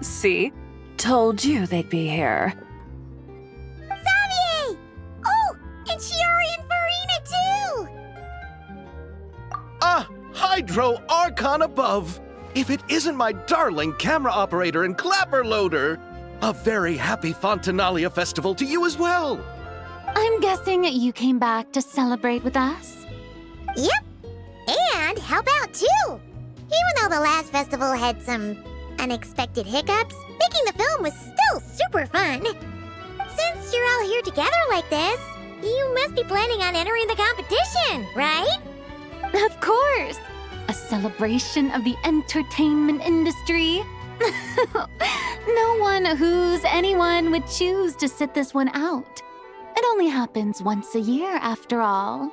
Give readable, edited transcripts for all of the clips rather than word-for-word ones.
See? Told you they'd be here. Xavier! Oh, and Shiori and Farina too! Ah, Hydro Archon above! If it isn't my darling camera operator and clapper loader! A very happy Fontinalia festival to you as well! I'm guessing you came back to celebrate with us? Yep, and help out too! Even though the last festival had some unexpected hiccups, making the film was still super fun. Since you're all here together like this, you must be planning on entering the competition, right? Of course! A celebration of the entertainment industry. No one who's anyone would choose to sit this one out. It only happens once a year, after all.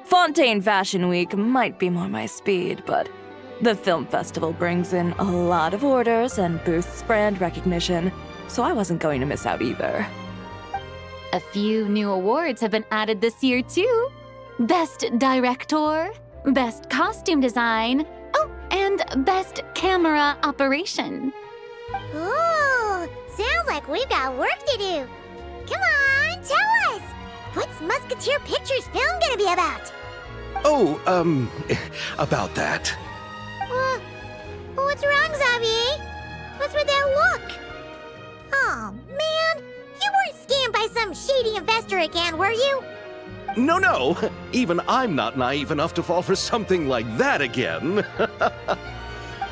Fontaine Fashion Week might be more my speed, but the film festival brings in a lot of orders and boosts brand recognition, so I wasn't going to miss out either. A few new awards have been added this year, too. Best Director, Best Costume Design, oh, and Best Camera Operation. Ooh, sounds like we've got work to do. Come on, tell us! What's Musketeer Pictures film gonna be about? Oh, about that. What's wrong, Xavier? What's with that look? Oh, man, you weren't scammed by some shady investor again, were you? No, even I'm not naive enough to fall for something like that again.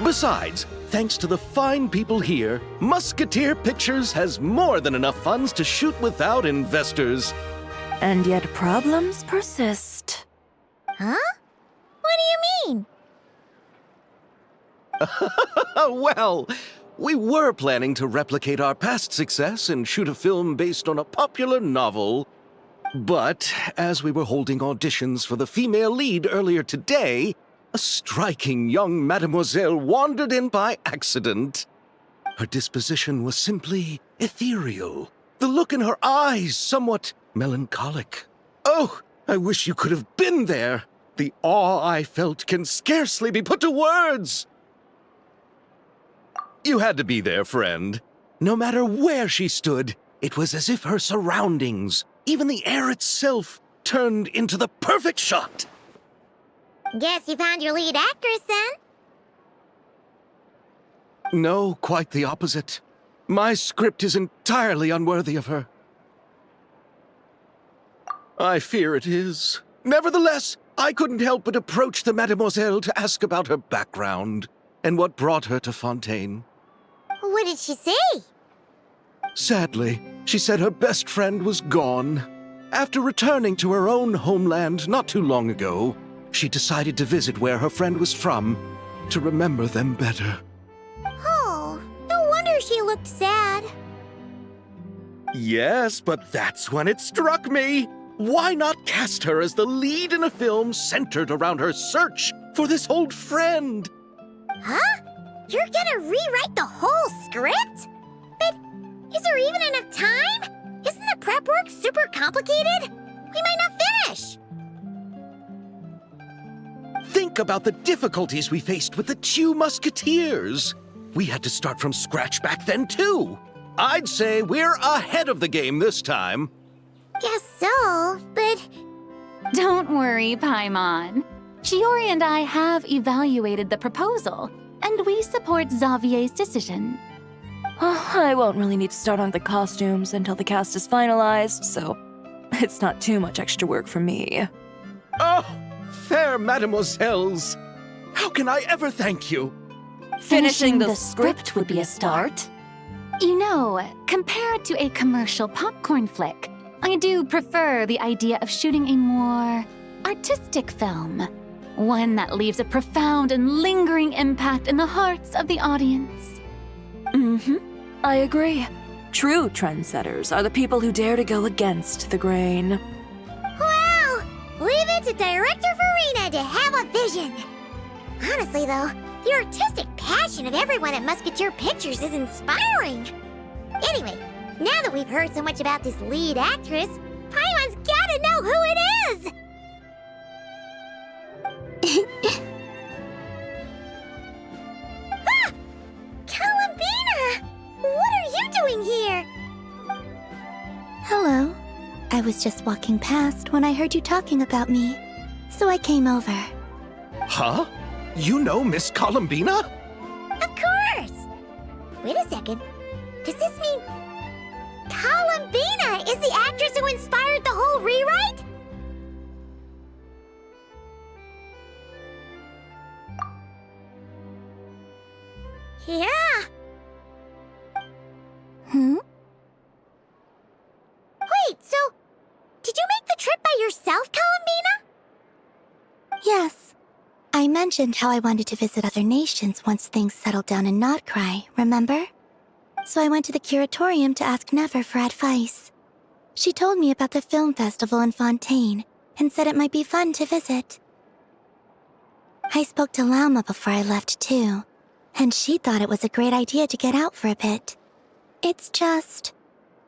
Besides, thanks to the fine people here, Musketeer Pictures has more than enough funds to shoot without investors. And yet problems persist. Huh? What do you mean? Well, we were planning to replicate our past success and shoot a film based on a popular novel. But as we were holding auditions for the female lead earlier today, a striking young mademoiselle wandered in by accident. Her disposition was simply ethereal, the look in her eyes somewhat melancholic. Oh, I wish you could have been there. The awe I felt can scarcely be put to words. You had to be there, friend. No matter where she stood, it was as if her surroundings, even the air itself, turned into the perfect shot. Guess you found your lead actress, then? No, quite the opposite. My script is entirely unworthy of her. I fear it is. Nevertheless, I couldn't help but approach the mademoiselle to ask about her background and what brought her to Fontaine. What did she say? Sadly, she said her best friend was gone. After returning to her own homeland not too long ago, she decided to visit where her friend was from to remember them better. Oh, no wonder she looked sad. Yes, but that's when it struck me. Why not cast her as the lead in a film centered around her search for this old friend? Huh? You're gonna rewrite the whole script? But is there even enough time? Isn't the prep work super complicated? We might not finish. Think about the difficulties we faced with the two Musketeers. We had to start from scratch back then, too. I'd say we're ahead of the game this time. Guess so, but... Don't worry, Paimon. Shiori and I have evaluated the proposal, and we support Xavier's decision. I won't really need to start on the costumes until the cast is finalized, so it's not too much extra work for me. Oh, fair mademoiselles. How can I ever thank you? Finishing the script would be a start. You know, compared to a commercial popcorn flick, I do prefer the idea of shooting a more artistic film. One that leaves a profound and lingering impact in the hearts of the audience. I agree. True trendsetters are the people who dare to go against the grain. Well, leave it to Director Farina to have a vision. Honestly, though, the artistic passion of everyone at Musketeer Pictures is inspiring. Anyway, now that we've heard so much about this lead actress, Paimon's gotta know who it is! Ah! Columbine! was just walking past when I heard you talking about me, so I came over. Huh? You know Miss Columbina? Of course! Wait a second. Does this mean Columbina is the actress who inspired the whole rewrite? Yeah. Wait, so did you make the trip by yourself, Columbina? Yes. I mentioned how I wanted to visit other nations once things settled down in Notcry, remember? So I went to the curatorium to ask Never for advice. She told me about the film festival in Fontaine and said it might be fun to visit. I spoke to Lauma before I left too, and she thought it was a great idea to get out for a bit. It's just,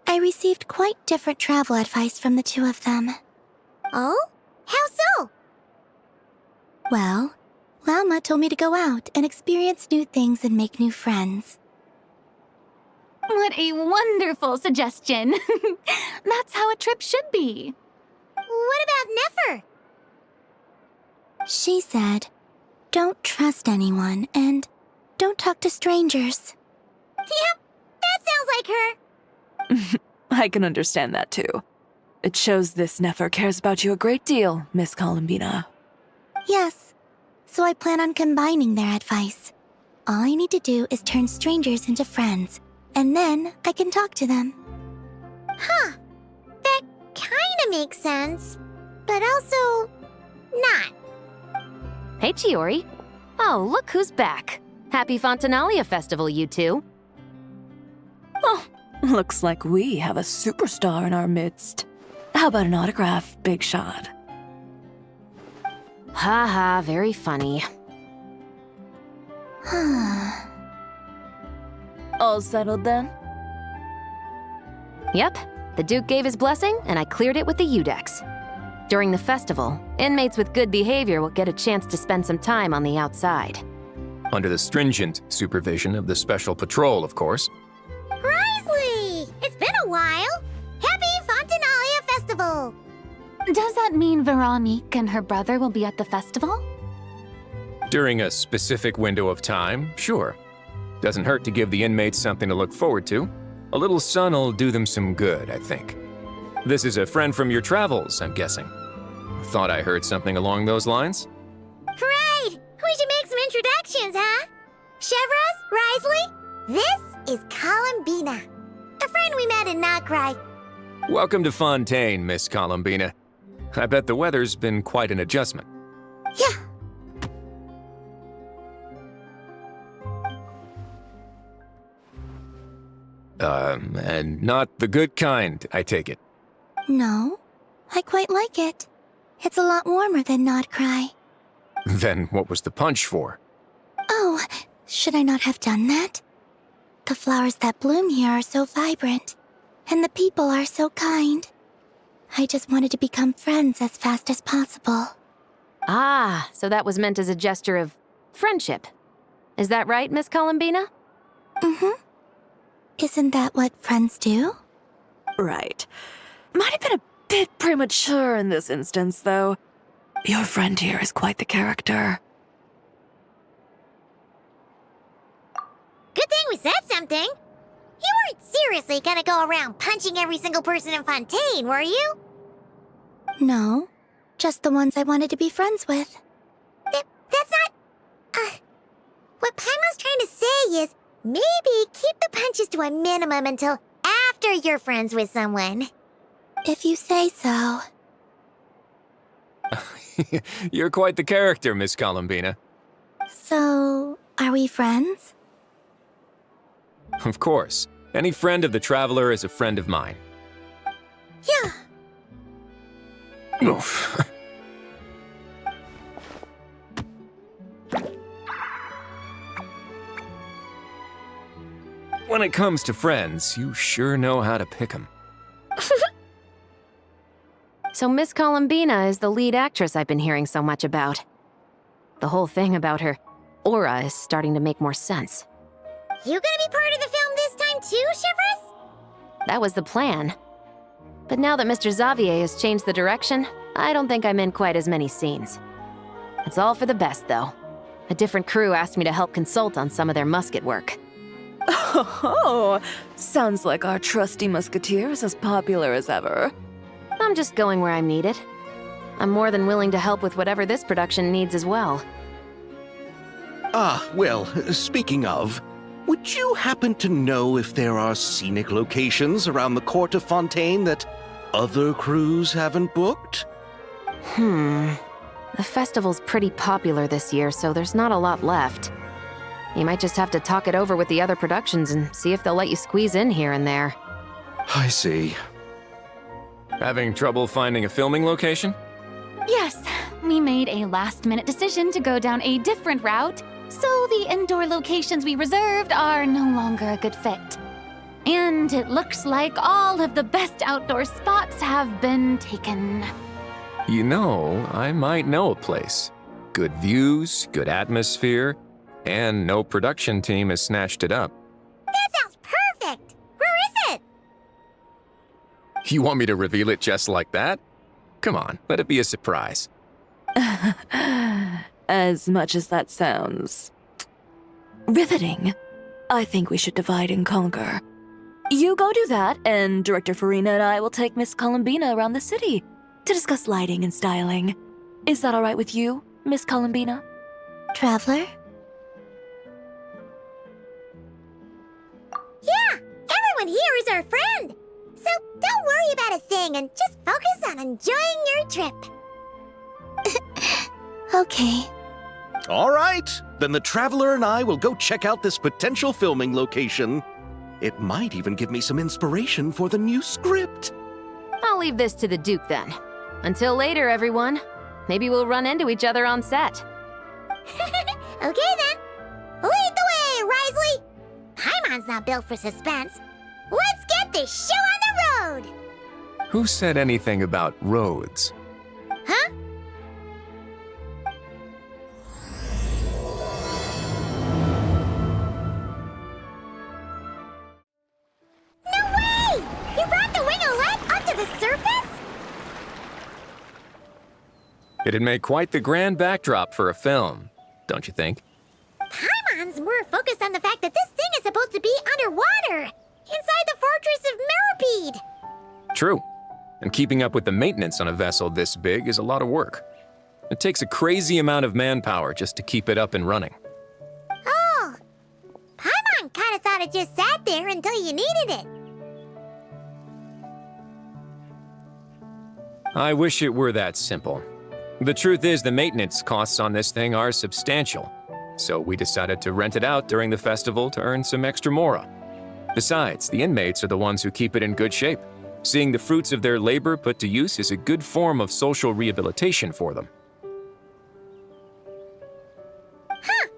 I received quite different travel advice from the two of them. Oh? How so? Well, Lauma told me to go out and experience new things and make new friends. What a wonderful suggestion. That's how a trip should be. What about Nefer? She said, don't trust anyone and don't talk to strangers. Yep, that sounds like her. I can understand that too. It shows this Nefer cares about you a great deal, Miss Columbina. Yes, so I plan on combining their advice. All I need to do is turn strangers into friends, and then I can talk to them. Huh, that kinda makes sense, but also not. Hey, Chiori. Oh, look who's back. Happy Fontinalia Festival, you two. Oh, looks like we have a superstar in our midst. How about an autograph, Big Shot? Ha, very funny. All settled then? Yep, the Duke gave his blessing, and I cleared it with the Udex. During the festival, inmates with good behavior will get a chance to spend some time on the outside. Under the stringent supervision of the Special Patrol, of course. Risley! It's been a while! Happy Fontinalia Festival! Does that mean Veronique and her brother will be at the festival? During a specific window of time, sure. Doesn't hurt to give the inmates something to look forward to. A little sun'll do them some good, I think. This is a friend from your travels, I'm guessing. Thought I heard something along those lines? Right! We should make some introductions, huh? Chevros, Risley, this is Columbina, a friend we met in Notcry. Welcome to Fontaine, Miss Columbina. I bet the weather's been quite an adjustment. Yeah. And not the good kind, I take it. No, I quite like it. It's a lot warmer than Notcry. Then what was the punch for? Oh, should I not have done that? The flowers that bloom here are so vibrant, and the people are so kind. I just wanted to become friends as fast as possible. Ah, so that was meant as a gesture of friendship. Is that right, Miss Columbina? Mm-hmm. Isn't that what friends do? Right. Might have been a bit premature in this instance, though. Your friend here is quite the character. Good thing we said something. You weren't seriously gonna go around punching every single person in Fontaine, were you? No, just the ones I wanted to be friends with. That's not... What Paimon's trying to say is, maybe keep the punches to a minimum until after you're friends with someone. If you say so. You're quite the character, Miss Columbina. So, are we friends? Of course. Any friend of the Traveler is a friend of mine. Yeah. Oof. When it comes to friends, you sure know how to pick 'em. So Miss Columbina is the lead actress I've been hearing so much about. The whole thing about her aura is starting to make more sense. You gonna be part of the film this time too, Shivers? That was the plan. But now that Mr. Xavier has changed the direction, I don't think I'm in quite as many scenes. It's all for the best, though. A different crew asked me to help consult on some of their musket work. Oh, sounds like our trusty musketeer is as popular as ever. I'm just going where I'm needed. I'm more than willing to help with whatever this production needs as well. Ah, well, speaking of, would you happen to know if there are scenic locations around the court of Fontaine that other crews haven't booked? The festival's pretty popular this year, so there's not a lot left. You might just have to talk it over with the other productions and see if they'll let you squeeze in here and there. I see. Having trouble finding a filming location? Yes, we made a last-minute decision to go down a different route, so the indoor locations we reserved are no longer a good fit. And it looks like all of the best outdoor spots have been taken. You know, I might know a place. Good views, good atmosphere, and no production team has snatched it up. That sounds perfect! Where is it? You want me to reveal it just like that? Come on, let it be a surprise. As much as that sounds riveting, I think we should divide and conquer. You go do that, and Director Farina and I will take Miss Columbina around the city to discuss lighting and styling. Is that all right with you, Miss Columbina? Traveler? Yeah! Everyone here is our friend! So don't worry about a thing and just focus on enjoying your trip. Okay. All right, then the Traveler and I will go check out this potential filming location. It might even give me some inspiration for the new script. I'll leave this to the Duke then. Until later, everyone. Maybe we'll run into each other on set. Okay then. Lead the way, Risley! Paimon's not built for suspense. Let's get this show on the road! Who said anything about roads? Huh? No way! You brought the winglet up to the surface? It'd make quite the grand backdrop for a film, don't you think? Paimon's more focused on the fact that this thing is supposed to be underwater, inside the fortress of Meripede. True. And keeping up with the maintenance on a vessel this big is a lot of work. It takes a crazy amount of manpower just to keep it up and running. Oh, Paimon kind of thought it just sat there until you needed it. I wish it were that simple. The truth is the maintenance costs on this thing are substantial, so we decided to rent it out during the festival to earn some extra mora. Besides, the inmates are the ones who keep it in good shape. Seeing the fruits of their labor put to use is a good form of social rehabilitation for them. Huh,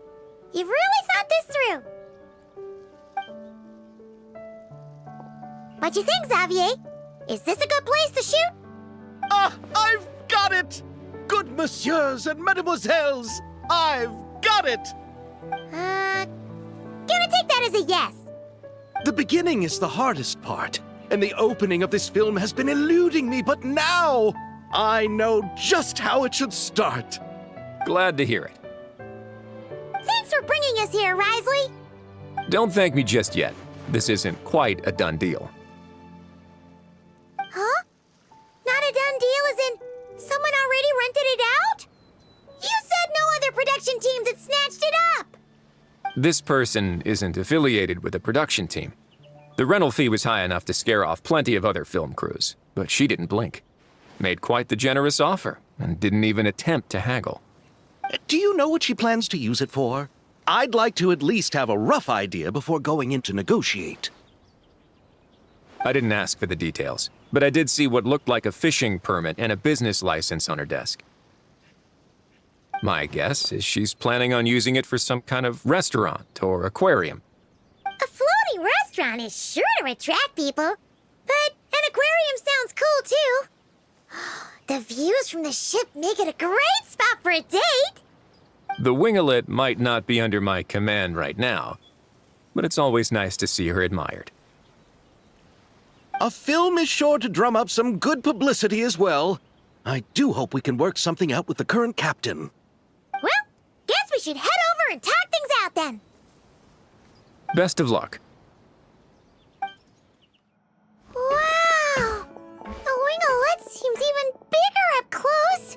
you've really thought this through. What you think, Xavier? Is this a good place to shoot? Ah, I've got it! Good messieurs and mesdemoiselles, I've got it! Gonna take that as a yes. The beginning is the hardest part, and the opening of this film has been eluding me, but now I know just how it should start. Glad to hear it. Thanks for bringing us here, Risley. Don't thank me just yet. This isn't quite a done deal. Huh? Not a done deal as in someone already rented it out? You said no other production teams had snatched it up! This person isn't affiliated with a production team. The rental fee was high enough to scare off plenty of other film crews, but she didn't blink. Made quite the generous offer, and didn't even attempt to haggle. Do you know what she plans to use it for? I'd like to at least have a rough idea before going in to negotiate. I didn't ask for the details, but I did see what looked like a fishing permit and a business license on her desk. My guess is she's planning on using it for some kind of restaurant or aquarium. A floating restaurant is sure to attract people, but an aquarium sounds cool too. The views from the ship make it a great spot for a date. The winglet might not be under my command right now, but it's always nice to see her admired. A film is sure to drum up some good publicity as well. I do hope we can work something out with the current captain. Well, guess we should head over and talk things out then. Best of luck. Wow! The winglet seems even bigger up close.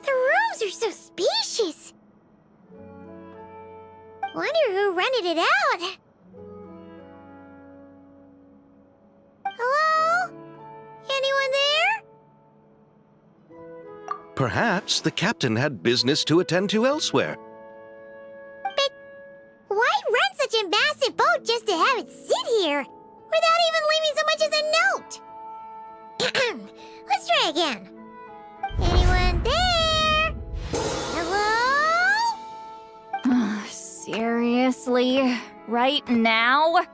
The rooms are so spacious. Wonder who rented it out. Hello? Anyone there? Perhaps the captain had business to attend to elsewhere. But why rent such a massive boat just to have it sit here without even leaving so much as a note? Let's try again. Anyone there? Hello? Seriously? Right now?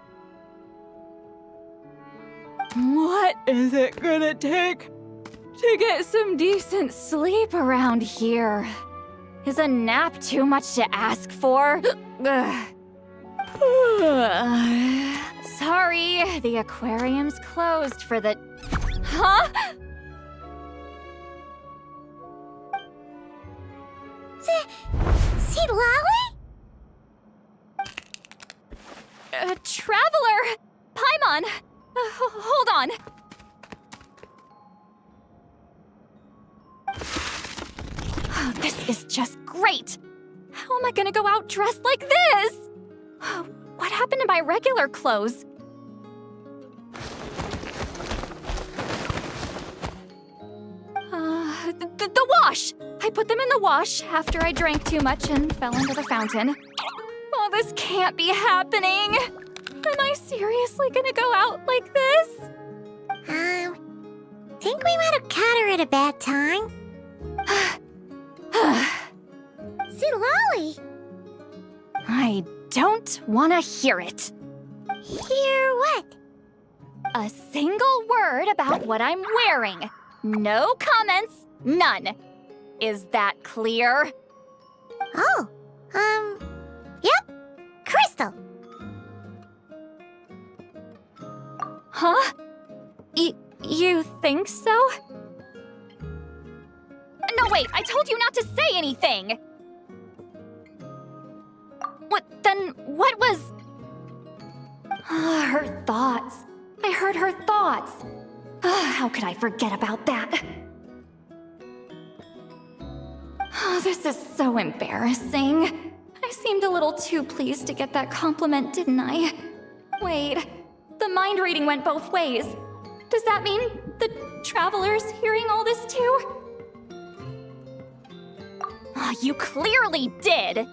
What is it gonna take to get some decent sleep around here? Is a nap too much to ask for? Ugh. Sorry, the aquarium's closed for the... Huh? See Lolly? Traveler! Paimon! Hold on. Oh, this is just great! How am I gonna go out dressed like this? What happened to my regular clothes? The wash! I put them in the wash after I drank too much and fell into the fountain. Oh, this can't be happening! Am I seriously gonna go out like this? Think we might have caught her at a bad time. See Lolly? I don't want to hear it. Hear what? A single word about what I'm wearing. No comments, none. Is that clear? Oh, yep. Crystal. Huh? You think so? No, wait, I told you not to say anything! What was... Her thoughts. I heard her thoughts. How could I forget about that? Oh, this is so embarrassing. I seemed a little too pleased to get that compliment, didn't I? Wait, the mind reading went both ways. Does that mean the Traveler's hearing all this too? Oh, you clearly did!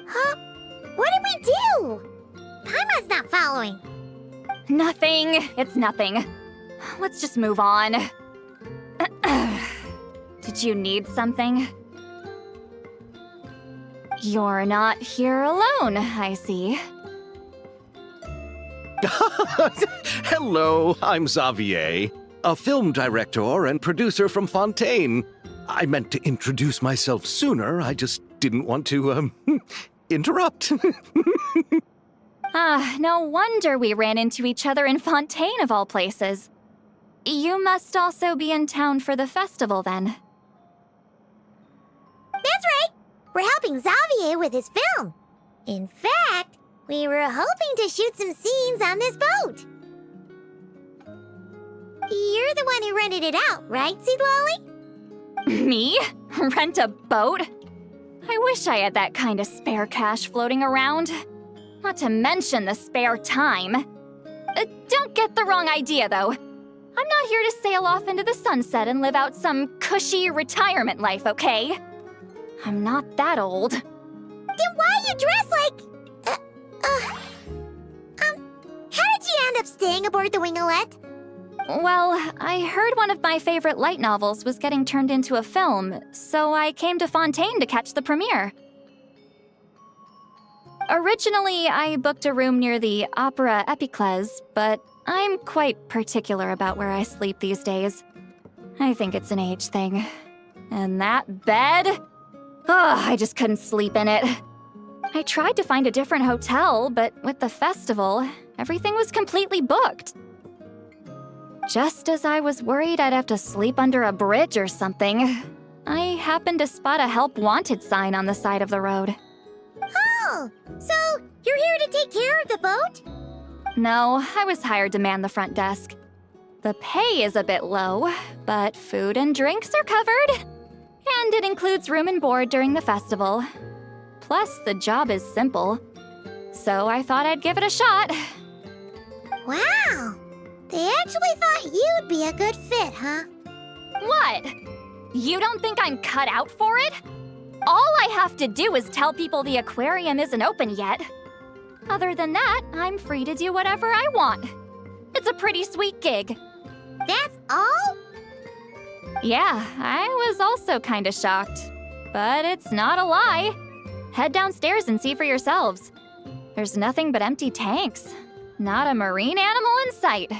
Huh? What did we do? Paimon's not following. Nothing. It's nothing. Let's just move on. Did you need something? You're not here alone, I see. Hello, I'm Xavier, a film director and producer from Fontaine. I meant to introduce myself sooner, I just didn't want to, interrupt. No wonder we ran into each other in Fontaine of all places. You must also be in town for the festival then. That's right. We're helping Xavier with his film. In fact, we were hoping to shoot some scenes on this boat. You're the one who rented it out, right, Seed Lolly? Me? Rent a boat? I wish I had that kind of spare cash floating around. Not to mention the spare time. Don't get the wrong idea, though. I'm not here to sail off into the sunset and live out some cushy retirement life, okay? I'm not that old. Then why you dress like... how did you end up staying aboard the Winglet? Well, I heard one of my favorite light novels was getting turned into a film, so I came to Fontaine to catch the premiere. Originally, I booked a room near the Opera Epiclese, but I'm quite particular about where I sleep these days. I think it's an age thing. And that bed? I just couldn't sleep in it. I tried to find a different hotel, but with the festival, Everything was completely booked. Just as I was worried I'd have to sleep under a bridge or something, I happened to spot a help wanted sign on the side of the road. Oh, so you're here to take care of the boat? No, I was hired to man the front desk. The pay is a bit low, but food and drinks are covered. And it includes room and board during the festival. Plus, the job is simple. So I thought I'd give it a shot. Wow! They actually thought you'd be a good fit, huh? What? You don't think I'm cut out for it? All I have to do is tell people the aquarium isn't open yet. Other than that, I'm free to do whatever I want. It's a pretty sweet gig. That's all? Yeah, I was also kinda shocked. But it's not a lie. Head downstairs and see for yourselves. There's nothing but empty tanks. Not a marine animal in sight.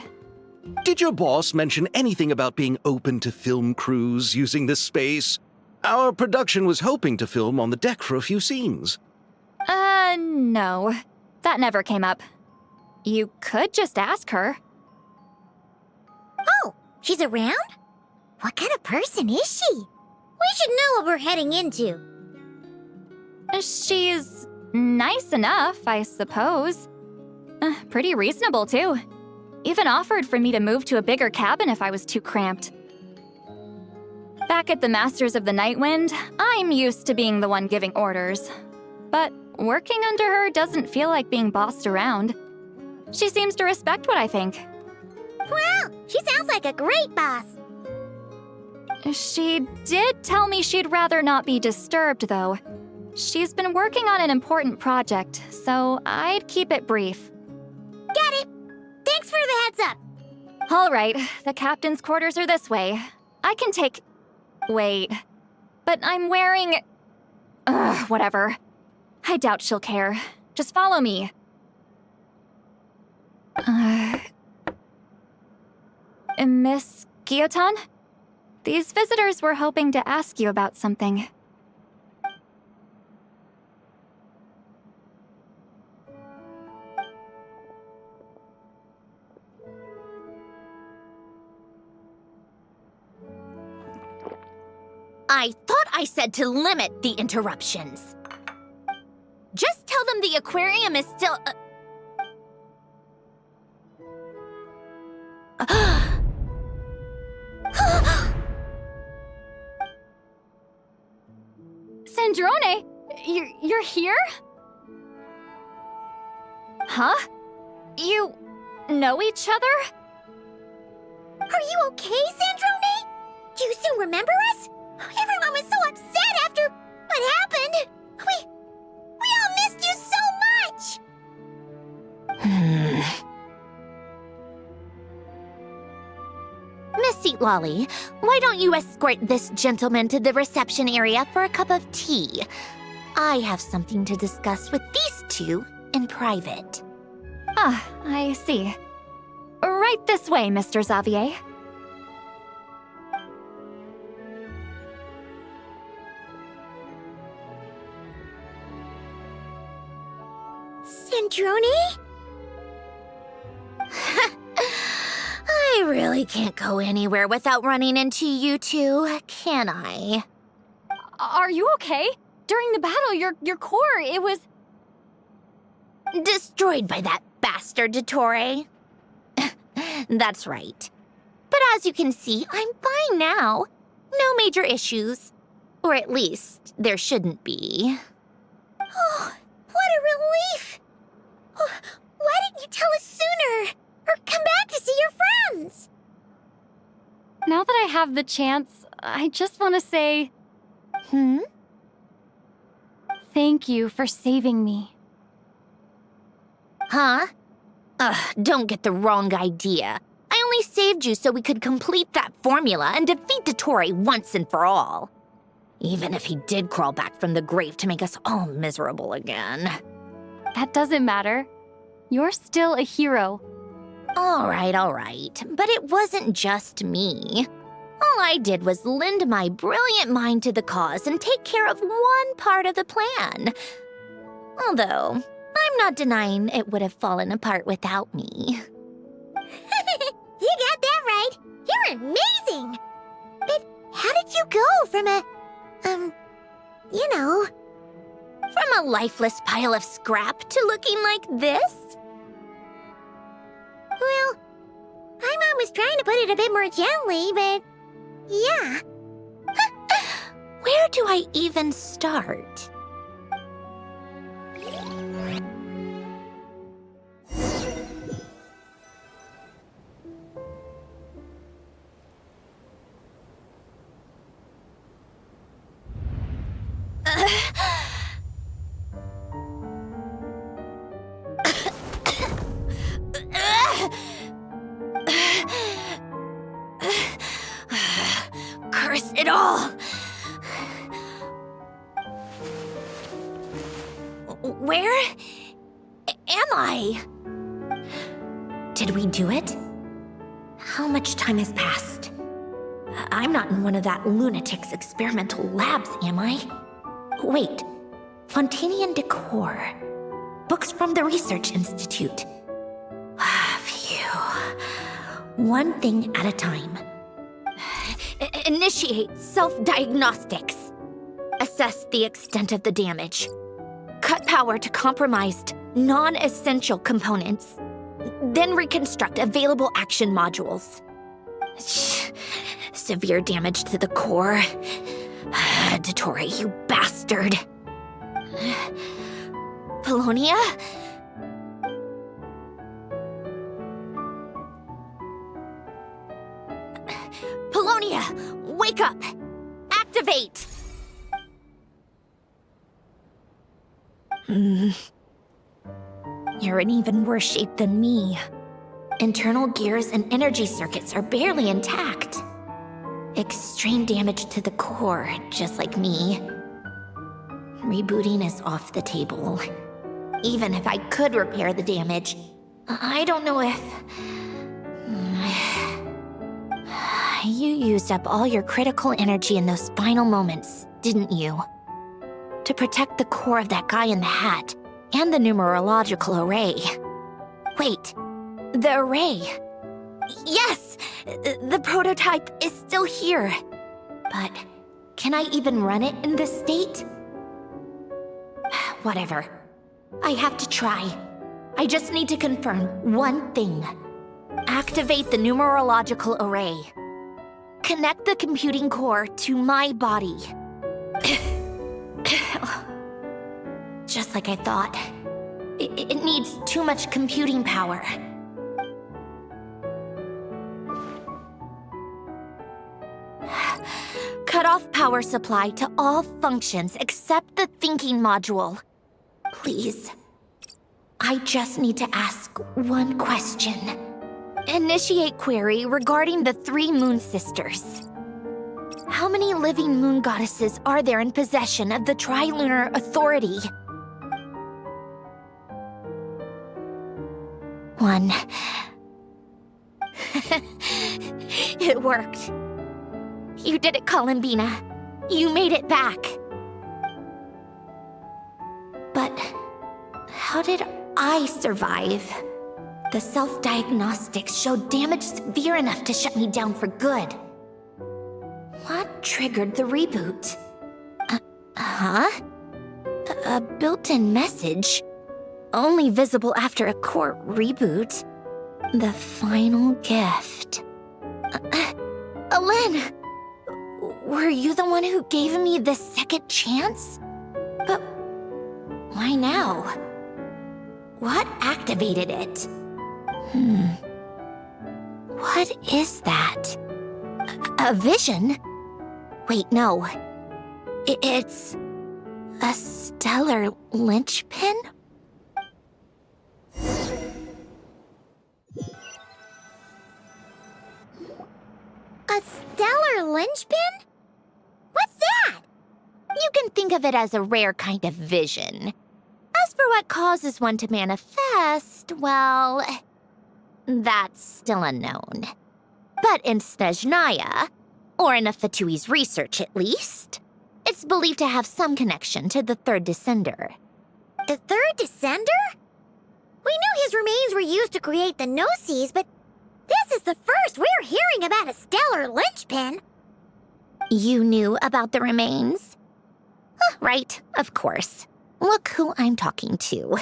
Did your boss mention anything about being open to film crews using this space? Our production was hoping to film on the deck for a few scenes. No. That never came up. You could just ask her. Oh, she's around? What kind of person is she? We should know what we're heading into. She's nice enough, I suppose. Pretty reasonable, too. Even offered for me to move to a bigger cabin if I was too cramped. Back at the Masters of the Nightwind, I'm used to being the one giving orders. But working under her doesn't feel like being bossed around. She seems to respect what I think. Wow, she sounds like a great boss. She did tell me she'd rather not be disturbed, though. She's been working on an important project, so I'd keep it brief. Got it. Thanks for the heads up. All right, the captain's quarters are this way. I can take... Wait. But I'm wearing... whatever. I doubt she'll care. Just follow me. Miss Guillotin? These visitors were hoping to ask you about something. I thought I said to limit the interruptions. Just tell them the aquarium is still... Sandrone, you're here? Huh? You know each other? Are you okay, Sandrone? Do you still remember us? Everyone was so upset after what happened. We all missed you so much. Miss Seatlolly, why don't you escort this gentleman to the reception area for a cup of tea? I have something to discuss with these two in private. Ah, I see. Right this way, Mr. Xavier. Sandrone? I really can't go anywhere without running into you two, can I? Are you okay? During the battle, your core, it was... Destroyed by that bastard Dottore. That's right. But as you can see, I'm fine now. No major issues. Or at least, there shouldn't be. Oh, what a relief! Oh, why didn't you tell us sooner? Or come back to see your friends? Now that I have the chance, I just want to say... Thank you for saving me. Huh? Don't get the wrong idea. I only saved you so we could complete that formula and defeat Dottore once and for all. Even if he did crawl back from the grave to make us all miserable again. That doesn't matter. You're still a hero. All right. But it wasn't just me. All I did was lend my brilliant mind to the cause and take care of one part of the plan. Although, I'm not denying it would have fallen apart without me. You got that right. You're amazing. But how did you go from From a lifeless pile of scrap to looking like this? Well, my mom was trying to put it a bit more gently, but yeah. Where do I even start? Curse it all! Where am I? Did we do it? How much time has passed? I'm not in one of that lunatic's experimental labs, am I? Wait, Fontanian decor. Books from the Research Institute. Phew. One thing at a time. Initiate self-diagnostics. Assess the extent of the damage. Cut power to compromised, non-essential components. Then reconstruct available action modules. Severe damage to the core. Dottore, you bastard. Polonia? Polonia, wake up! Activate! You're in even worse shape than me. Internal gears and energy circuits are barely intact. Extreme damage to the core, just like me. Rebooting is off the table. Even if I could repair the damage, I don't know if... You used up all your critical energy in those final moments, didn't you? To protect the core of that guy in the hat, and the numerological array. Wait, the array. Yes! The prototype is still here. But can I even run it in this state? Whatever. I have to try. I just need to confirm one thing. Activate the numerological array. Connect the computing core to my body. Just like I thought. It needs too much computing power. Cut off power supply to all functions except the thinking module. Please. I just need to ask one question. Initiate query regarding the 3 moon sisters. How many living moon goddesses are there in possession of the Trilunar Authority? 1. It worked. You did it, Columbina. You made it back. But how did I survive? The self-diagnostics showed damage severe enough to shut me down for good. What triggered the reboot? A built-in message? Only visible after a core reboot. The final gift. Alen! Were you the one who gave me the second chance? But why now? What activated it? What is that? A vision? Wait, no. It's a stellar linchpin? A stellar linchpin? What's that? You can think of it as a rare kind of vision. As for what causes one to manifest, well, that's still unknown. But in Snezhnaya, or in Afatui's research at least, it's believed to have some connection to the third descender. The third descender? We knew his remains were used to create the Gnosis, but this is the first we're hearing about a stellar linchpin. You knew about the remains? Right, of course. Look who I'm talking to.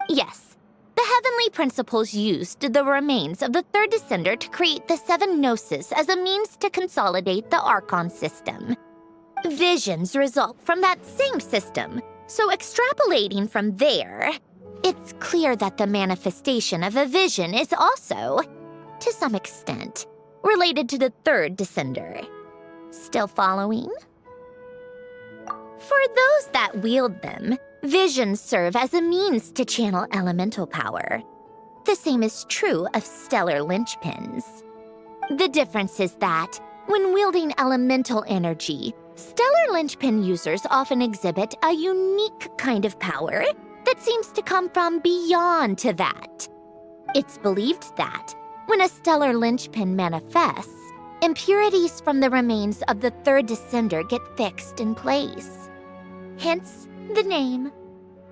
Yes, the Heavenly Principles used the remains of the third descender to create the 7 Gnosis as a means to consolidate the Archon system. Visions result from that same system, so extrapolating from there, it's clear that the manifestation of a vision is also, to some extent, related to the third descender. Still following? For those that wield them, visions serve as a means to channel elemental power. The same is true of stellar linchpins. The difference is that, when wielding elemental energy, stellar linchpin users often exhibit a unique kind of power that seems to come from beyond to that. It's believed that, when a stellar linchpin manifests, impurities from the remains of the third descender get fixed in place. Hence, the name.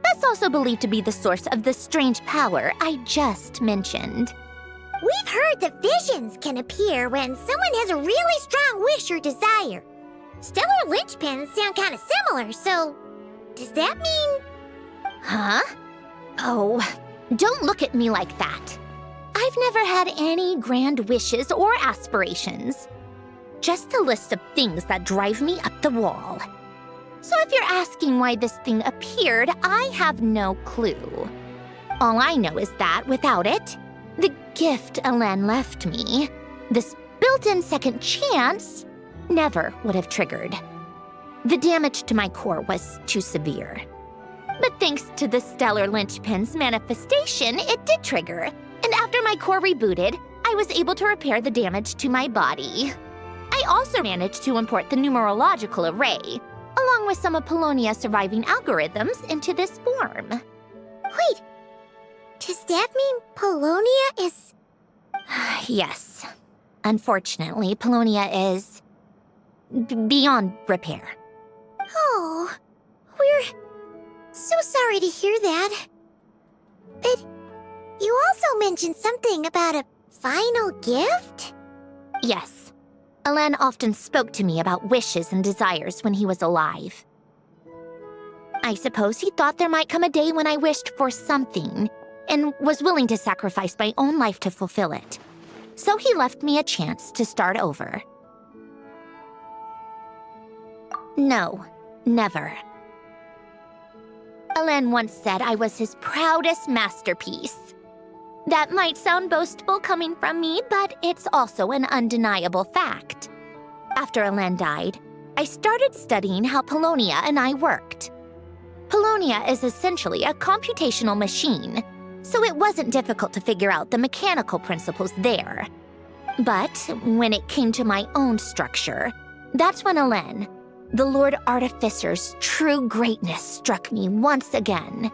That's also believed to be the source of the strange power I just mentioned. We've heard that visions can appear when someone has a really strong wish or desire. Stellar linchpins sound kind of similar, so does that mean... Huh? Oh, don't look at me like that. I've never had any grand wishes or aspirations. Just a list of things that drive me up the wall. So if you're asking why this thing appeared, I have no clue. All I know is that without it, the gift Elen left me, this built-in second chance, never would have triggered. The damage to my core was too severe. But thanks to the stellar linchpin's manifestation, it did trigger. And after my core rebooted, I was able to repair the damage to my body. I also managed to import the numerological array, along with some of Polonia's surviving algorithms, into this form. Wait, does that mean Polonia is... Yes. Unfortunately, Polonia is... beyond repair. Oh, we're so sorry to hear that. But you also mentioned something about a final gift? Yes. Elen often spoke to me about wishes and desires when he was alive. I suppose he thought there might come a day when I wished for something, and was willing to sacrifice my own life to fulfill it. So he left me a chance to start over. No, never. Elen once said I was his proudest masterpiece. That might sound boastful coming from me, but it's also an undeniable fact. After Elen died, I started studying how Polonia and I worked. Polonia is essentially a computational machine, so it wasn't difficult to figure out the mechanical principles there. But when it came to my own structure, that's when Elen, the Lord Artificer's true greatness, struck me once again.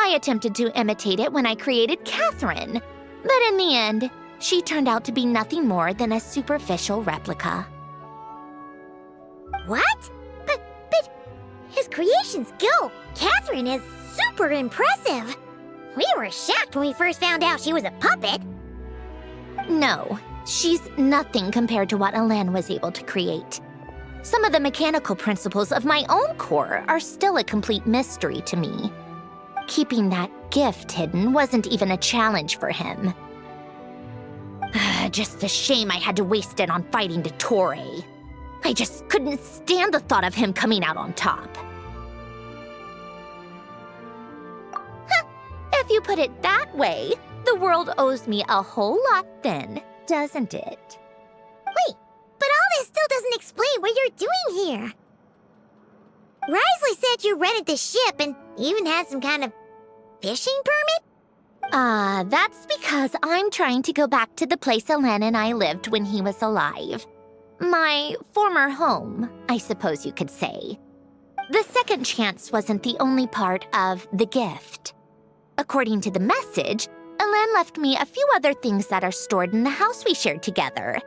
I attempted to imitate it when I created Catherine, but in the end, she turned out to be nothing more than a superficial replica. What? But his creation skill, Catherine, is super impressive. We were shocked when we first found out she was a puppet. No, she's nothing compared to what Elen was able to create. Some of the mechanical principles of my own core are still a complete mystery to me. Keeping that gift hidden wasn't even a challenge for him. Just a shame I had to waste it on fighting Dottore. I just couldn't stand the thought of him coming out on top. If you put it that way, the world owes me a whole lot then, doesn't it? Wait, but all this still doesn't explain what you're doing here. Risley said you rented the ship and even had some kind of fishing permit? That's because I'm trying to go back to the place Elen and I lived when he was alive. My former home, I suppose you could say. The second chance wasn't the only part of the gift. According to the message, Elen left me a few other things that are stored in the house we shared together.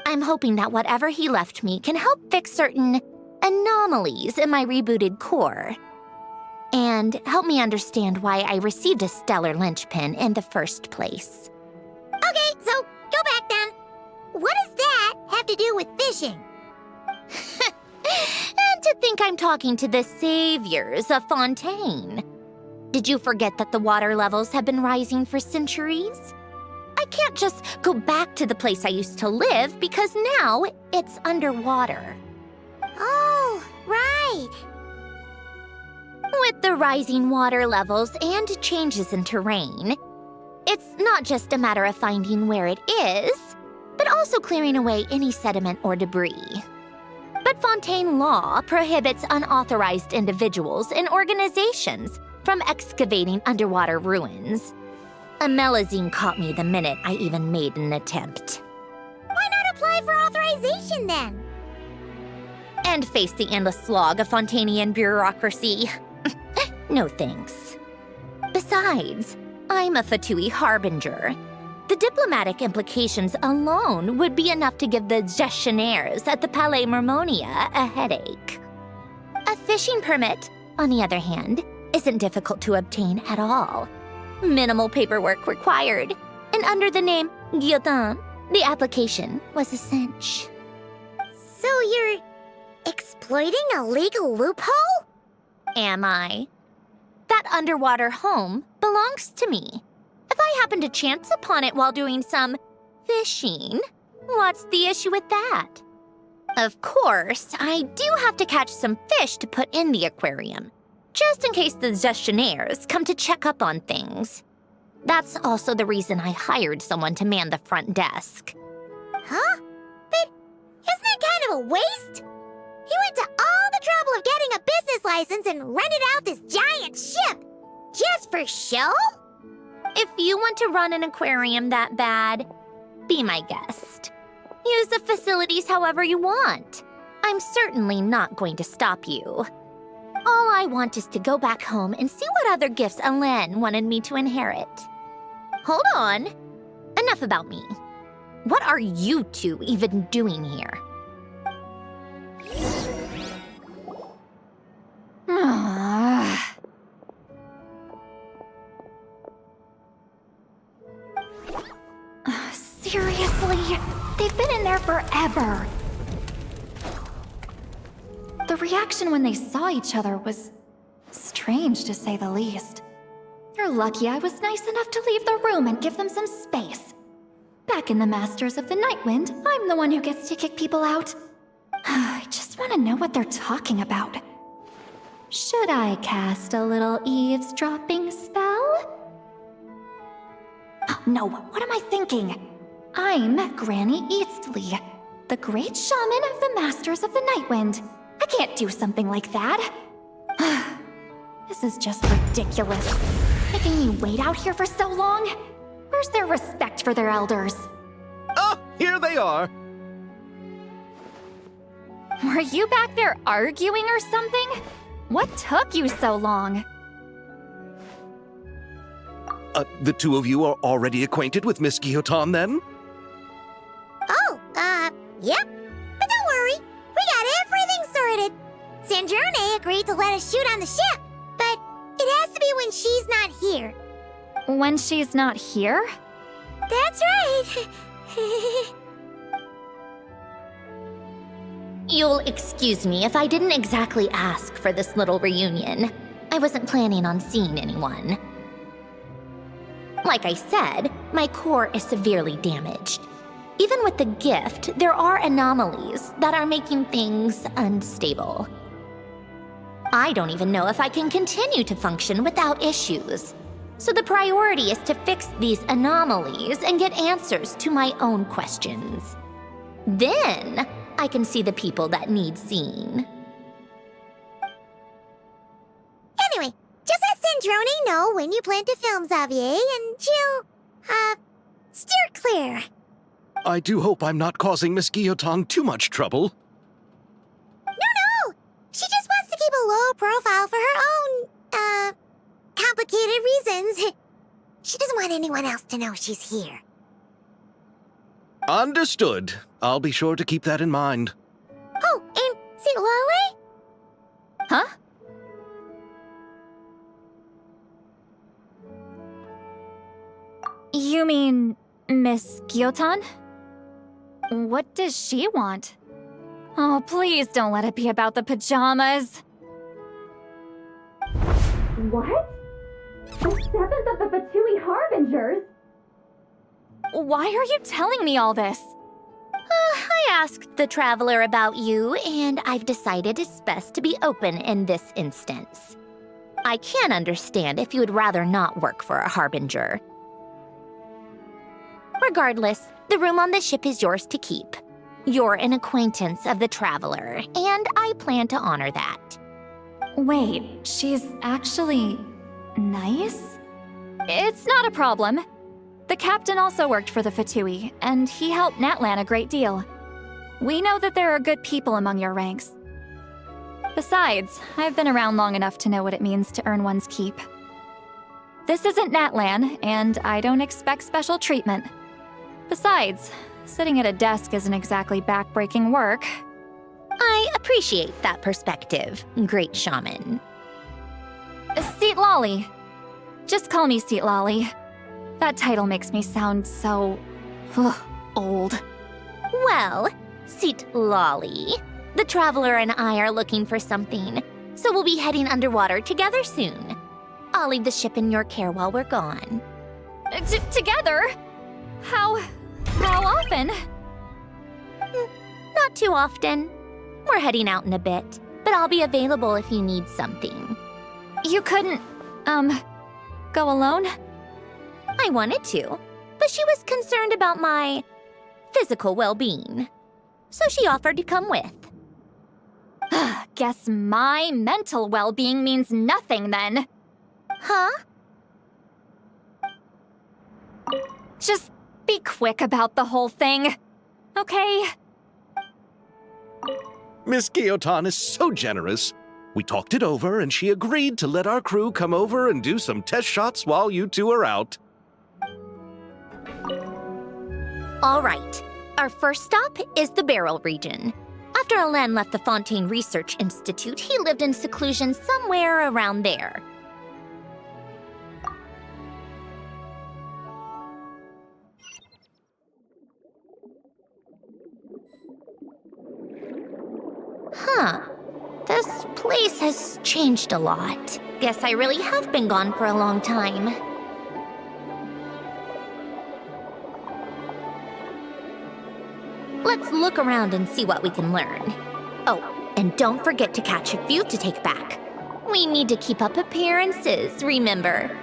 I'm hoping that whatever he left me can help fix certain anomalies in my rebooted core. and help me understand why I received a stellar linchpin in the first place. Okay, so go back then. What does that have to do with fishing? And to think I'm talking to the saviors of Fontaine. Did you forget that the water levels have been rising for centuries? I can't just go back to the place I used to live because now it's underwater. Oh, right. With the rising water levels and changes in terrain, it's not just a matter of finding where it is, but also clearing away any sediment or debris. But Fontaine law prohibits unauthorized individuals and organizations from excavating underwater ruins. A Melazine caught me the minute I even made an attempt. Why not apply for authorization then? And face the endless slog of Fontainian bureaucracy. No thanks. Besides, I'm a Fatui harbinger. The diplomatic implications alone would be enough to give the gestionnaires at the Palais Mermonia a headache. A fishing permit, on the other hand, isn't difficult to obtain at all. Minimal paperwork required, and under the name Guillotin, the application was a cinch. So you're exploiting a legal loophole? Am I? That underwater home belongs to me. If I happen to chance upon it while doing some fishing, what's the issue with that? Of course, I do have to catch some fish to put in the aquarium, just in case the gestionnaires come to check up on things. That's also the reason I hired someone to man the front desk. Huh? But isn't that kind of a waste? He went to all the trouble of getting a business license and rented out this giant ship. Just for show? If you want to run an aquarium that bad, be my guest. Use the facilities however you want. I'm certainly not going to stop you. All I want is to go back home and see what other gifts Alain wanted me to inherit. Hold on. Enough about me. What are you two even doing here? Seriously? They've been in there forever. The reaction when they saw each other was strange, to say the least. You're lucky I was nice enough to leave the room and give them some space. Back in the Masters of the Nightwind, I'm the one who gets to kick people out. I just want to know what they're talking about. Should I cast a little eavesdropping spell? Oh, no, what am I thinking? I'm Granny Eastley, the great shaman of the Masters of the Nightwind. I can't do something like that. This is just ridiculous. Making me wait out here for so long? Where's their respect for their elders? Oh, here they are. Were you back there arguing or something? What took you so long? The two of you are already acquainted with Miss Guillotin, then? Oh, yep. But don't worry, we got everything sorted. Sandrone agreed to let us shoot on the ship, but it has to be when she's not here. When she's not here? That's right. You'll excuse me if I didn't exactly ask for this little reunion. I wasn't planning on seeing anyone. Like I said, my core is severely damaged. Even with the gift, there are anomalies that are making things unstable. I don't even know if I can continue to function without issues. So the priority is to fix these anomalies and get answers to my own questions. Then, I can see the people that need seeing. Anyway, just let Sandrone know when you plan to film Xavier, and she'll, steer clear. I do hope I'm not causing Miss Guillotin too much trouble. No! She just wants to keep a low profile for her own, complicated reasons. She doesn't want anyone else to know she's here. Understood. I'll be sure to keep that in mind. Oh, and St. Lale? Huh? You mean Miss Gyotan? What does she want? Oh, please don't let it be about the pajamas. What? The 7th of the VIII Harbingers? Why are you telling me all this? I asked the Traveler about you, and I've decided it's best to be open in this instance. I can understand if you would rather not work for a Harbinger. Regardless, the room on the ship is yours to keep. You're an acquaintance of the Traveler, and I plan to honor that. Wait, she's actually nice? It's not a problem. The captain also worked for the VIII, and he helped Natlan a great deal. We know that there are good people among your ranks. Besides, I've been around long enough to know what it means to earn one's keep. This isn't Natlan, and I don't expect special treatment. Besides, sitting at a desk isn't exactly backbreaking work. I appreciate that perspective, great shaman. Seat Lolly. Just call me Seat Lolly. That title makes me sound so... old. Well, Seat Lolly, the Traveler and I are looking for something, so we'll be heading underwater together soon. I'll leave the ship in your care while we're gone. Together? How often? Not too often. We're heading out in a bit, but I'll be available if you need something. You couldn't, go alone? I wanted to, but she was concerned about my physical well-being, so she offered to come with. Guess my mental well-being means nothing then. Huh? Just be quick about the whole thing, okay? Miss Gyotan is so generous. We talked it over, and she agreed to let our crew come over and do some test shots while you two are out. All right. Our first stop is the Beryl region. After Alen left the Fontaine Research Institute, he lived in seclusion somewhere around there. Huh. This place has changed a lot. Guess I really have been gone for a long time. Let's look around and see what we can learn. Oh, and don't forget to catch a few to take back. We need to keep up appearances, remember?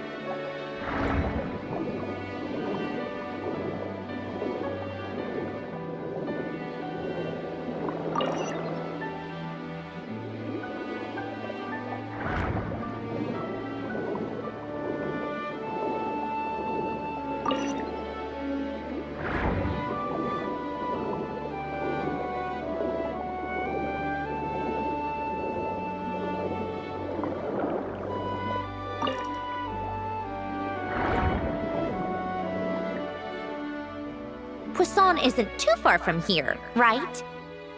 Poisson isn't too far from here, right?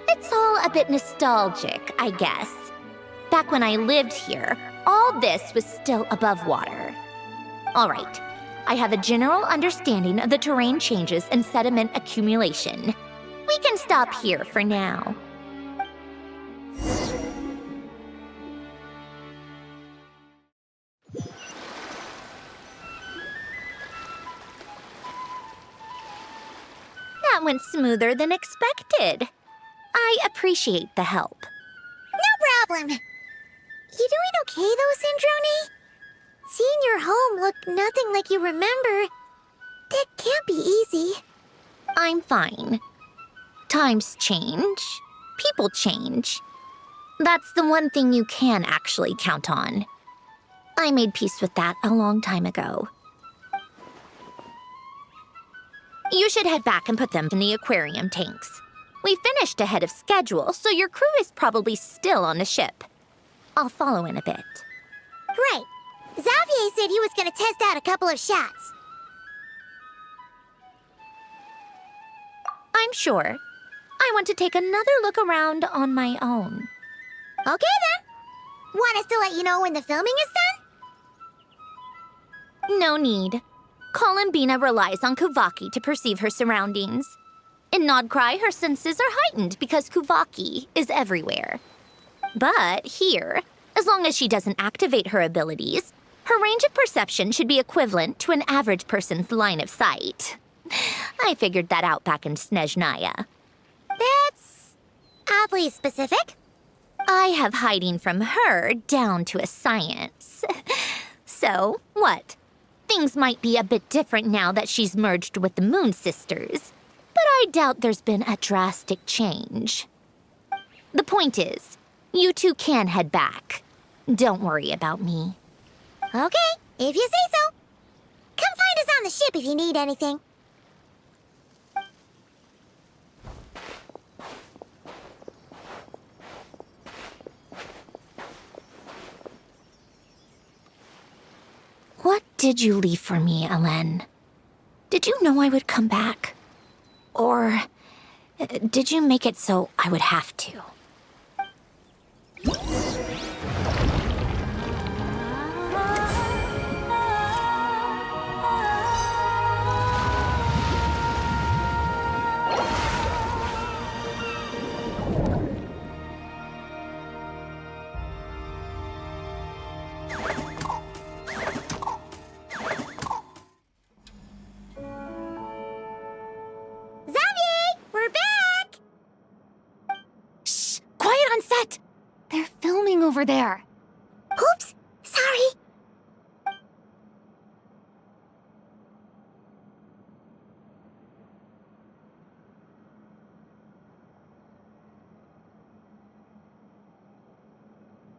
It's all a bit nostalgic, I guess. Back when I lived here, all this was still above water. All right, I have a general understanding of the terrain changes and sediment accumulation. We can stop here for now. That went smoother than expected. I appreciate the help. No problem. You doing okay though, Sandrone? Seeing your home look nothing like you remember, that can't be easy. I'm fine. Times change. People change. That's the one thing you can actually count on. I made peace with that a long time ago. You should head back and put them in the aquarium tanks. We finished ahead of schedule, so your crew is probably still on the ship. I'll follow in a bit. Right. Xavier said he was gonna test out a couple of shots. I'm sure. I want to take another look around on my own. Okay then. Want us to let you know when the filming is done? No need. Columbina relies on Kuvaki to perceive her surroundings. In Nodcry, her senses are heightened because Kuvaki is everywhere. But here, as long as she doesn't activate her abilities, her range of perception should be equivalent to an average person's line of sight. I figured that out back in Snezhnaya. That's oddly specific. I have hiding from her down to a science. So, what? Things might be a bit different now that she's merged with the Moon Sisters, but I doubt there's been a drastic change. The point is, you two can head back. Don't worry about me. Okay, if you say so. Come find us on the ship if you need anything. What did you leave for me, Elen? Did you know I would come back? Or did you make it so I would have to? They're filming over there. Oops, sorry.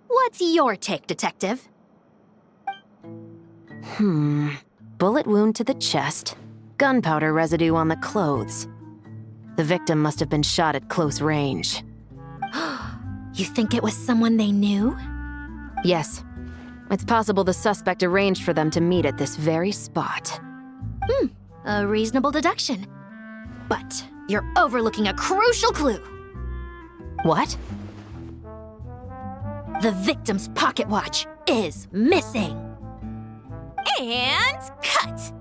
What's your take, Detective? Bullet wound to the chest. Gunpowder residue on the clothes. The victim must have been shot at close range. You think it was someone they knew? Yes. It's possible the suspect arranged for them to meet at this very spot. A reasonable deduction. But you're overlooking a crucial clue. What? The victim's pocket watch is missing. And cut!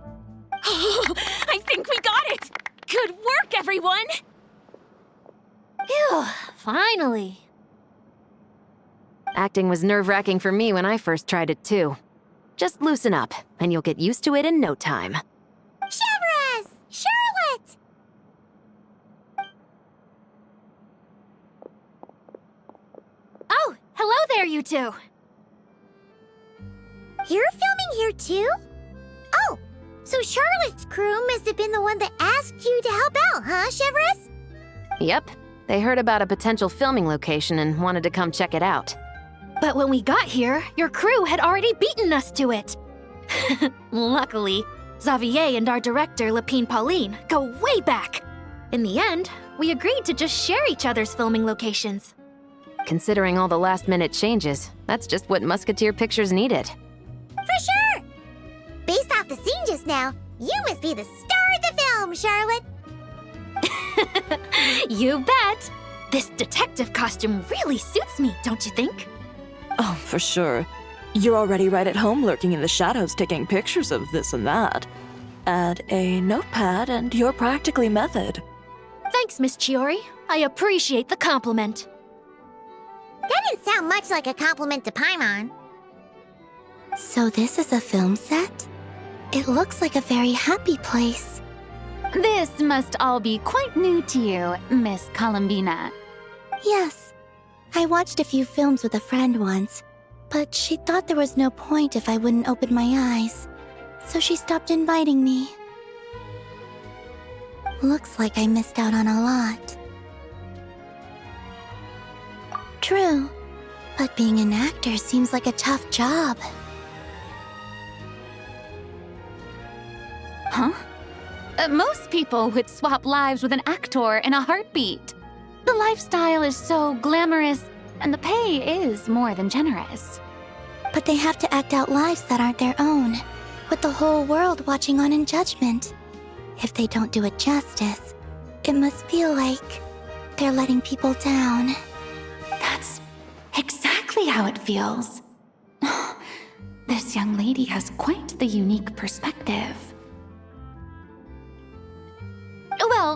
I think we got it! Good work, everyone! Phew, finally. Acting was nerve-wracking for me when I first tried it too. Just loosen up, and you'll get used to it in no time. Chevres! Charlotte! Oh, hello there, you two. You're filming here too? Oh, so Charlotte's crew must have been the one that asked you to help out, huh, Chevres? Yep. They heard about a potential filming location and wanted to come check it out. But when we got here, your crew had already beaten us to it. Luckily, Xavier and our director, Lapine Pauline, go way back. In the end, we agreed to just share each other's filming locations. Considering all the last-minute changes, that's just what Musketeer Pictures needed. For sure! Based off the scene just now, you must be the star of the film, Charlotte! You bet! This detective costume really suits me, don't you think? Oh, for sure. You're already right at home lurking in the shadows taking pictures of this and that. Add a notepad and you're practically method. Thanks, Miss Chiori. I appreciate the compliment. That didn't sound much like a compliment to Paimon. So this is a film set? It looks like a very happy place. This must all be quite new to you, Miss Columbina. Yes. I watched a few films with a friend once, but she thought there was no point if I wouldn't open my eyes, so she stopped inviting me. Looks like I missed out on a lot. True, but being an actor seems like a tough job. Huh? Most people would swap lives with an actor in a heartbeat. The lifestyle is so glamorous, and the pay is more than generous. But they have to act out lives that aren't their own, with the whole world watching on in judgment. If they don't do it justice, it must feel like they're letting people down. That's exactly how it feels. This young lady has quite the unique perspective.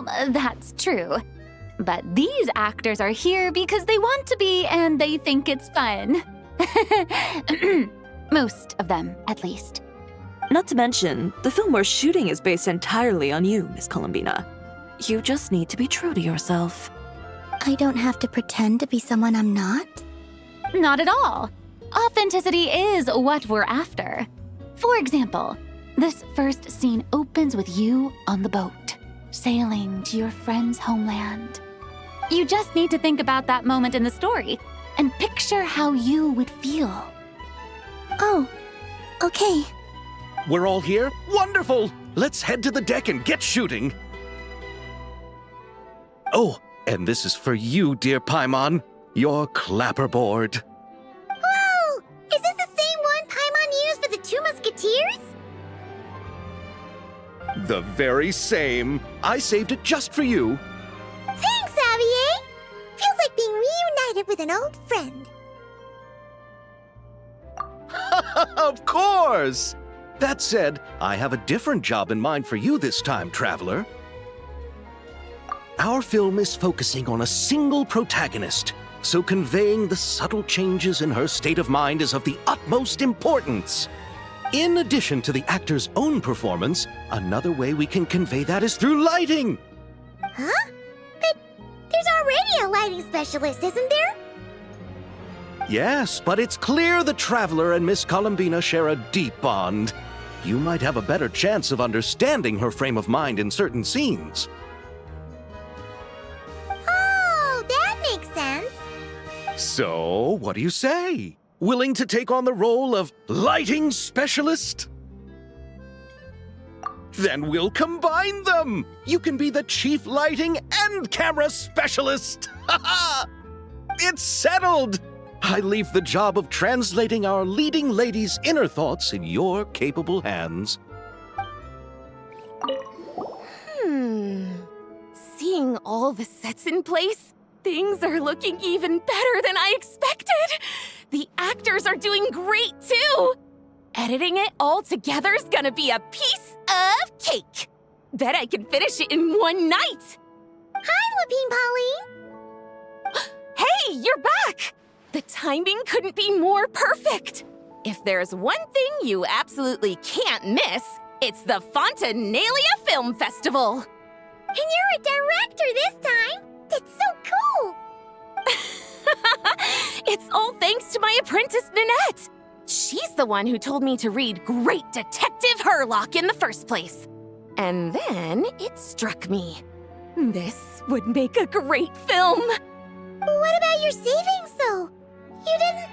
Well, that's true. But these actors are here because they want to be and they think it's fun. Most of them, at least. Not to mention, the film we're shooting is based entirely on you, Miss Columbina. You just need to be true to yourself. I don't have to pretend to be someone I'm not? Not at all. Authenticity is what we're after. For example, this first scene opens with you on the boat, sailing to your friend's homeland. You just need to think about that moment in the story and picture how you would feel. Oh, okay. We're all here? Wonderful! Let's head to the deck and get shooting. Oh, and this is for you, dear Paimon. Your clapperboard. Whoa! Is this the same one Paimon used for the Two Musketeers? The very same. I saved it just for you. Thanks, Xavier! Feels like being reunited with an old friend. Of course! That said, I have a different job in mind for you this time, Traveler. Our film is focusing on a single protagonist, so conveying the subtle changes in her state of mind is of the utmost importance. In addition to the actor's own performance, another way we can convey that is through lighting. Huh? But there's already a lighting specialist, isn't there? Yes, but it's clear the Traveler and Miss Columbina share a deep bond. You might have a better chance of understanding her frame of mind in certain scenes. Oh, that makes sense. So, what do you say? Willing to take on the role of lighting specialist? Then we'll combine them! You can be the chief lighting and camera specialist! Ha ha! It's settled! I leave the job of translating our leading lady's inner thoughts in your capable hands. Seeing all the sets in place, things are looking even better than I expected. The actors are doing great too. Editing it all together is gonna be a piece of cake. Bet I can finish it in one night. Hi, Lapine Pauline. Hey, you're back! The timing couldn't be more perfect. If there's one thing you absolutely can't miss, it's the Fontinalia Film Festival. And you're a director this time. That's so cool. It's all thanks to my apprentice, Ninette. She's the one who told me to read Great Detective Herlock in the first place. And then it struck me. This would make a great film. What about your savings, though? You didn't...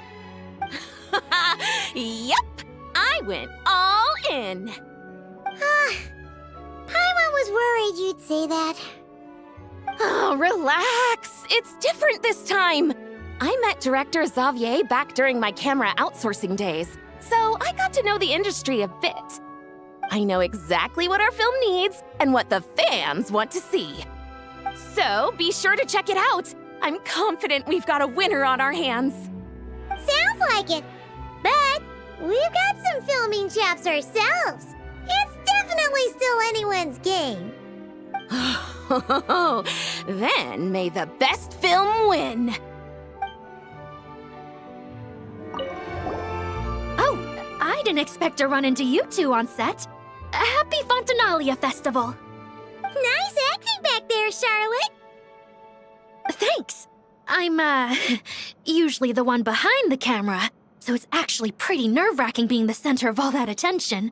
Yep, I went all in. Paimon was worried you'd say that. Oh, relax. It's different this time. I met director Xavier back during my camera outsourcing days, so I got to know the industry a bit. I know exactly what our film needs and what the fans want to see. So be sure to check it out. I'm confident we've got a winner on our hands. Sounds like it. But we've got some filming chops ourselves. It's definitely still anyone's game. Then may the best film win. Oh, I didn't expect to run into you two on set. Happy Fontinalia Festival. Nice acting back there, Charlotte. Thanks. I'm, usually the one behind the camera, so it's actually pretty nerve-wracking being the center of all that attention.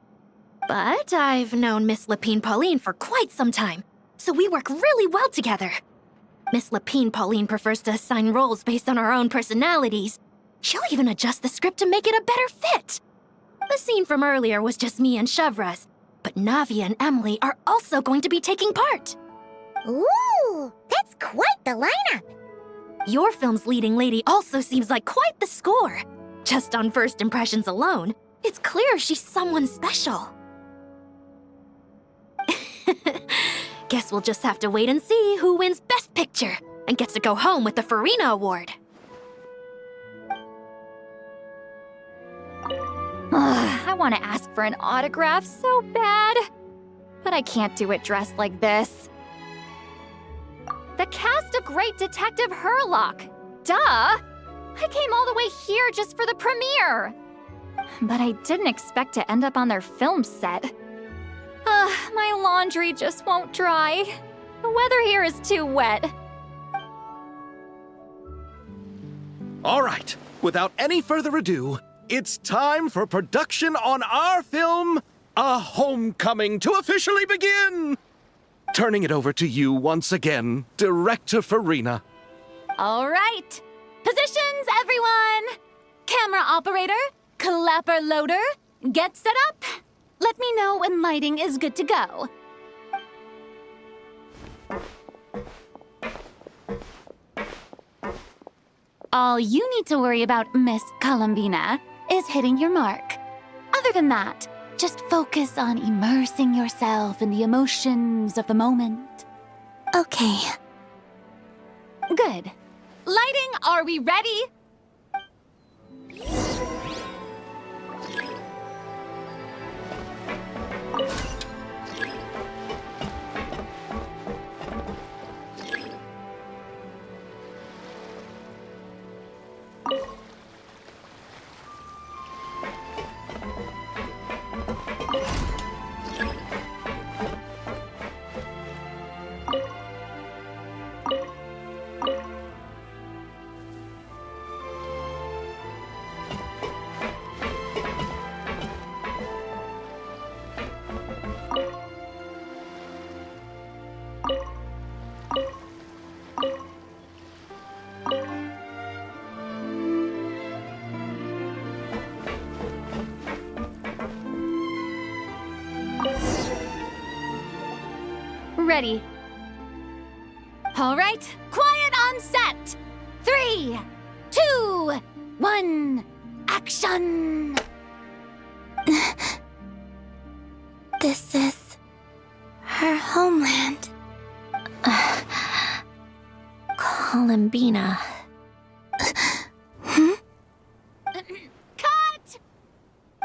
But I've known Miss Lapine Pauline for quite some time, so we work really well together. Miss Lapine Pauline prefers to assign roles based on our own personalities. She'll even adjust the script to make it a better fit. The scene from earlier was just me and Chevraz, but Navia and Emily are also going to be taking part. Ooh, that's quite the lineup. Your film's leading lady also seems like quite the score. Just on first impressions alone, it's clear she's someone special. Guess we'll just have to wait and see who wins Best Picture and gets to go home with the Farina Award. I want to ask for an autograph so bad. But I can't do it dressed like this. the cast of Great Detective Herlock. Duh! I came all the way here just for the premiere. But I didn't expect to end up on their film set. My laundry just won't dry. The weather here is too wet. All right, without any further ado, it's time for production on our film, A Homecoming, to officially begin! Turning it over to you once again, Director Farina. All right. Positions, everyone! Camera operator, clapper loader, get set up. Let me know when lighting is good to go. All you need to worry about, Miss Columbina, is hitting your mark. Other than that, just focus on immersing yourself in the emotions of the moment. Okay. Good. Lighting, are we ready? Ready. All right, quiet on set. 3, 2, 1, action! This is her homeland. Columbina. Cut!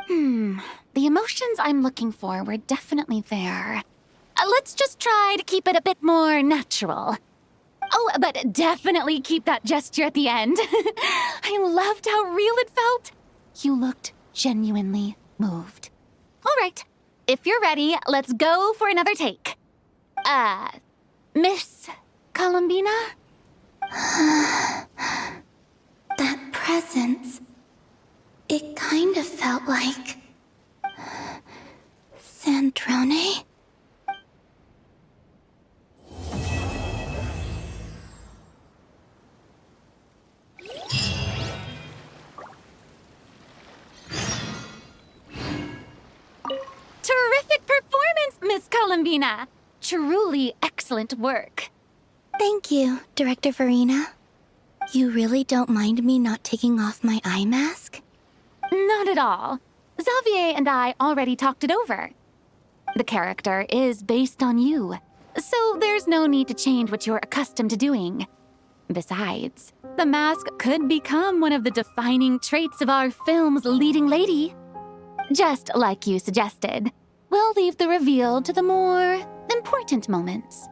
The emotions I'm looking for were definitely there. Let's just try to keep it a bit more natural. Oh, but definitely keep that gesture at the end. I loved how real it felt. You looked genuinely moved. All right, if you're ready, let's go for another take. Miss Columbina? That presence. It kind of felt like... Sandrone? Terrific performance, Miss Columbina. Truly excellent work. Thank you, Director Farina. You really don't mind me not taking off my eye mask? Not at all. Xavier and I already talked it over. The character is based on you, so there's no need to change what you're accustomed to doing. Besides, the mask could become one of the defining traits of our film's leading lady. Just like you suggested, we'll leave the reveal to the more important moments.